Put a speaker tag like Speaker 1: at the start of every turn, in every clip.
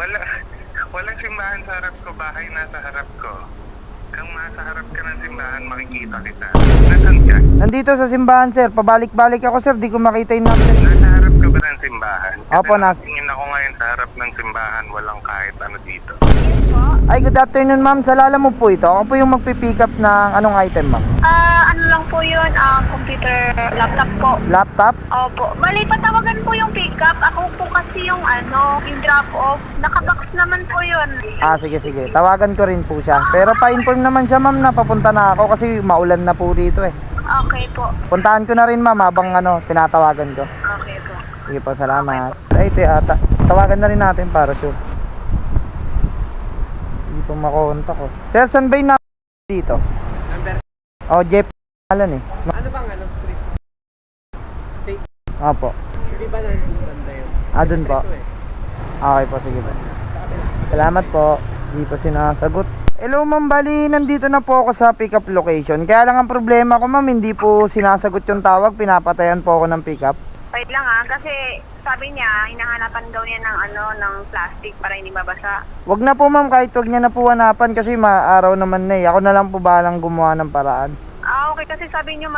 Speaker 1: Walang simbahan sa harap ko, bahay nasa harap ko. Kung nasa harap ka ng simbahan, makikita kita. Nasaan ka?
Speaker 2: Nandito sa simbahan, sir. Pabalik-balik ako, sir. Di ko makita yung number.
Speaker 1: Nasa harap ka ba ng simbahan?
Speaker 2: Opo,
Speaker 1: Tingin ako ngayon sa harap ng simbahan, walang kahit ano dito.
Speaker 2: Ay, good afternoon, ma'am. Sa Lala mo po ito. Ako po yung magpipick up ng anong item, ma'am?
Speaker 3: Ano lang po yun, computer, laptop po.
Speaker 2: Laptop?
Speaker 3: Opo. Bali, patawagan po yung pickup. Ako po kasi yung yung drop off. Nakabox naman po yun.
Speaker 2: Sige. Tawagan ko rin po siya. Pero pa-inform naman siya, ma'am, na papunta na ako kasi maulan na po dito eh.
Speaker 3: Okay po.
Speaker 2: Puntahan ko na rin, ma'am, habang tinatawagan ko.
Speaker 3: Okay po.
Speaker 2: Sige po, salamat. Ay, ito ata. Tawagan na rin natin para sure. Hindi po makontak ko. Sir, saan ba yung number dito?
Speaker 4: Number?
Speaker 2: Jeff Alan eh.
Speaker 4: Ano bang street? Say,
Speaker 2: Opo.
Speaker 4: hindi ba nandun banda yun?
Speaker 2: Dun po. Okay po, sige po. Salamat po. Hindi po sinasagot. Hello ma'am, bali nandito na po ako sa pickup location. Kaya lang ang problema ko ma'am, hindi po sinasagot yung tawag. Pinapatayan po ako ng pickup.
Speaker 3: Wait lang kasi sabi niya, hinahanapan daw niya ng plastic para hindi mabasa.
Speaker 2: Wag na po ma'am, kahit wag niya na po hanapan kasi maaraw naman na eh. Ako na lang po balang gumawa ng paraan.
Speaker 3: Okay, kasi sabi niyo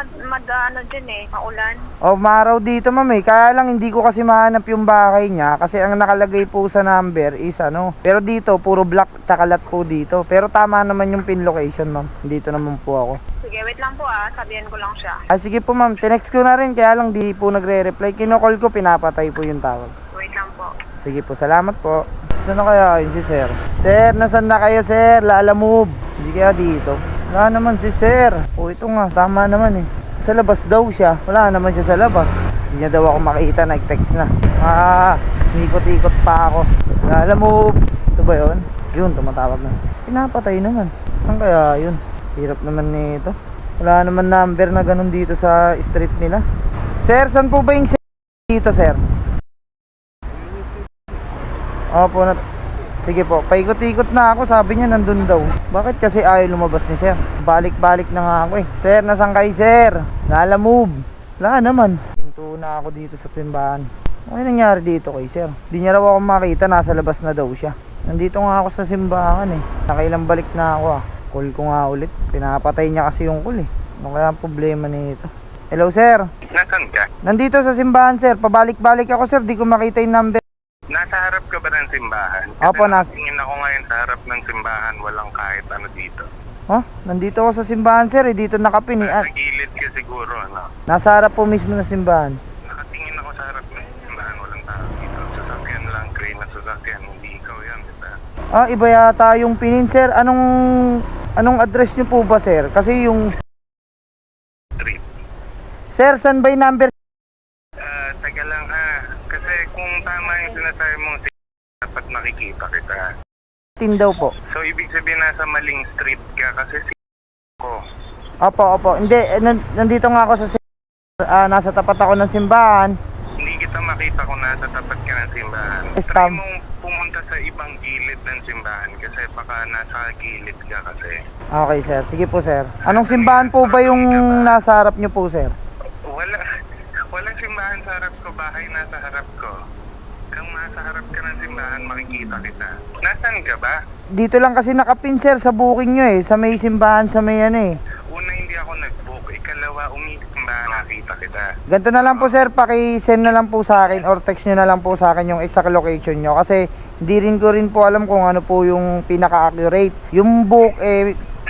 Speaker 3: dyan maulan.
Speaker 2: Maaraw dito ma'am eh. Kaya lang hindi ko kasi mahanap yung bahay niya kasi ang nakalagay po sa number is Pero dito, puro black tsaka lot po dito. Pero tama naman yung pin location ma'am. Dito naman po ako.
Speaker 3: Sige, wait lang po sabihan ko lang siya.
Speaker 2: Sige po ma'am, tinext ko na rin kaya lang di po nagre-reply. Kinocall ko, pinapatay po yung tawag.
Speaker 3: Wait lang po.
Speaker 2: Sige po, salamat po. Saan na kaya yun si sir? Sir, nasan na kayo sir? Lala move. Hindi kaya dito. Wala naman si sir. Ito nga, tama naman eh. Sa labas daw siya. Wala naman siya sa labas. Hindi niya daw ako makita, nag-text na. Ikot-ikot pa ako. Lala move. Ito ba yun? Yun, tumatawag na. Pinapatay naman. Saan kaya yun? Hirap naman nito. Wala naman number na ganun dito sa street nila. Sir, saan po ba yung dito sir? Opo na. Sige po, paikot-ikot na ako. Sabi niya nandun daw. Bakit kasi ayaw lumabas ni sir? Balik-balik na nga ako eh. Sir, nasan kayo sir? Lala move. Wala naman. Pinto na ako dito sa simbahan. Ano nangyari dito kay sir? Di niya raw ako makita, nasa labas na daw siya. Nandito nga ako sa simbahan eh. Nakailang balik na ako Call ko nga ulit. Pinapatay niya kasi yung call eh. Ano kaya ang problema nito? Hello sir.
Speaker 1: Nasaan ka?
Speaker 2: Nandito sa simbahan sir. Pabalik-balik ako sir. Di ko makita yung number.
Speaker 1: Nasa harap ka ba ng simbahan?
Speaker 2: Opo,
Speaker 1: Tingin ako ngayon sa harap ng simbahan, walang kahit ano dito.
Speaker 2: Nandito ako sa simbahan sir eh. Dito nakapin eh.
Speaker 1: Nasa gilid ka siguro,
Speaker 2: Nasa harap po mismo ng simbahan.
Speaker 1: Nakatingin ako sa harap ng simbahan, walang tao dito. Sasakyan lang, crane na sasakyan, hindi ikaw yan, diba?
Speaker 2: Iba yata yung pinin sir. Anong address niyo po ba sir? Kasi yung
Speaker 1: Street.
Speaker 2: Sir, saan ba yung number?
Speaker 1: Taga lang kasi kung tama yung sinasabi mong dapat nakikita kita.
Speaker 2: Tindaw po.
Speaker 1: So, ibig sabihin nasa maling street ka kasi ko.
Speaker 2: Opo. Hindi, nandito nga ako sa nasa tapat ako ng simbahan.
Speaker 1: Hindi kita makita kung nasa tapat ka ng simbahan. Try mong pumunta sa ibang gilid ng simbahan kasi baka nasa gilid ka kasi.
Speaker 2: Okay sir, sige po sir. Anong simbahan po ba yung nasa harap niyo po sir?
Speaker 1: Walang simbahan sa harap ko, bahay nasa harap ko. Kung nasa harap ka ng simbahan, makikita kita. Nasaan ka ba?
Speaker 2: Dito lang kasi nakapin sir sa booking nyo eh. Sa may simbahan, sa may
Speaker 1: Una, hindi ako nag-book. Ikalawa, simbahan, nakita kita.
Speaker 2: Ganito na lang po sir, paki-send na lang po sa akin or text nyo na lang po sa akin yung exact location nyo. Kasi hindi rin ko rin po alam kung ano po yung pinaka-accurate. Yung book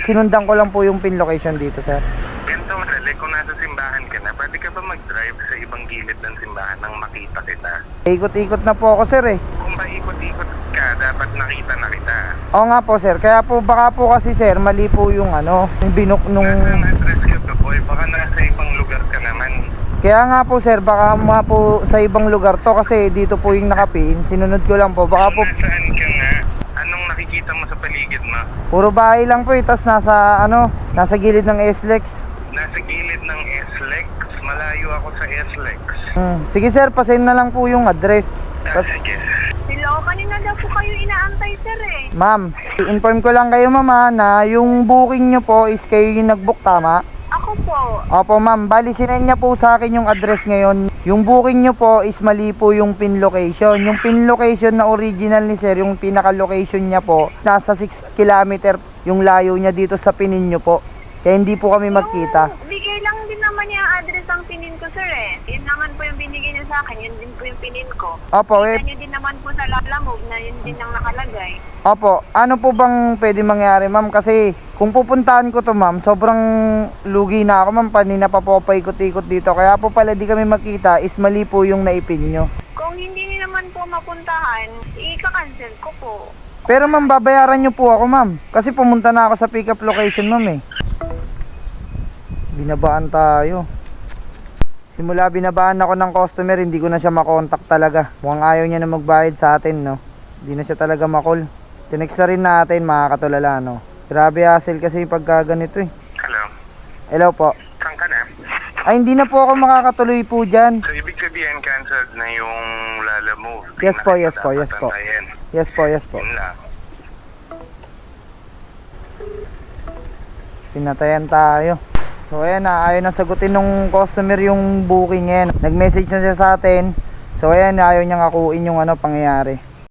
Speaker 2: sinundan ko lang po yung pin location dito sir.
Speaker 1: Ganito madali, kung nasa simbahan ka na, pwede ka ba mag-drive sa ibang gilid ng simbahan nang makita kita?
Speaker 2: Ikot-ikot na po ako sir eh.
Speaker 1: Kung paikot-ikot ka, dapat nakita na kita.
Speaker 2: Oo nga po sir, kaya po baka po kasi sir, mali po yung yung binok nung...
Speaker 1: Nasaan address ka ba, boy? Baka nasa ibang lugar ka naman.
Speaker 2: Kaya nga po sir, baka nga po sa ibang lugar to kasi dito po yung nakapin, sinunod ko lang po, baka po...
Speaker 1: Nasaan ka nga? Anong nakikita mo sa paligid mo?
Speaker 2: Puro bahay lang po tas nasa gilid ng SLEX.
Speaker 1: Nasa gilid ng SLEX. Malayo ako sa SLEX.
Speaker 2: Sige sir, pasend na lang po yung address.
Speaker 1: Sige.
Speaker 3: Hello, kanina daw po kayo inaantay sir eh.
Speaker 2: Ma'am, i-inform ko lang kayo mama na yung booking nyo po is kayo yung nag-book tama?
Speaker 3: Ako po.
Speaker 2: Opo ma'am, bali sinend niya po sa akin yung address ngayon. Yung booking nyo po is mali po yung pin location. Yung pin location na original ni sir, yung pinaka location niya po, nasa 6 kilometer yung layo niya dito sa pinin nyo po. Kaya hindi po kami magkita.
Speaker 3: Bigay lang din naman yung address ang pinin ko, sir eh. Yun naman po yung binigay niya sa akin, yun din po yung pinin ko.
Speaker 2: Opo,
Speaker 3: Kita niyo din naman po sa Lalamove na yun din ang nakalagay.
Speaker 2: Opo, ano po bang pwede mangyari ma'am? Kasi kung pupuntahan ko to ma'am, sobrang lugi na ako ma'am. Panina pa po paikot-ikot dito. Kaya po pala di kami makita is mali po yung naipin nyo.
Speaker 3: Kung hindi niyo naman po mapuntahan, i-cancel ko po.
Speaker 2: Pero ma'am, babayaran nyo po ako ma'am. Kasi pumunta na ako sa pick up location ma'am eh. Binabaan tayo. Simula binabaan ako ng customer, hindi ko na siya makontak talaga. Mukhang ayaw niya na magbayad sa atin, no? Hindi na siya talaga makol. Tinext na rin natin, mga katulala, no? Grabe hassle kasi yung pagkaganito eh.
Speaker 1: Hello?
Speaker 2: Hello po.
Speaker 1: Saan ka na?
Speaker 2: Ay, hindi na po ako makakatuloy po dyan.
Speaker 1: So, ibig sabihin, canceled na yung Lalamove.
Speaker 2: Yes po, yes po, yes po.
Speaker 1: Antayin.
Speaker 2: Yes po, yes po.
Speaker 1: Yun lang.
Speaker 2: Pinatayan tayo. So ayan na, ayaw na sagutin nung customer yung booking ngayon. Nag-message na siya sa atin. So ayan, ayaw niyang akuin yung ano pangyayari.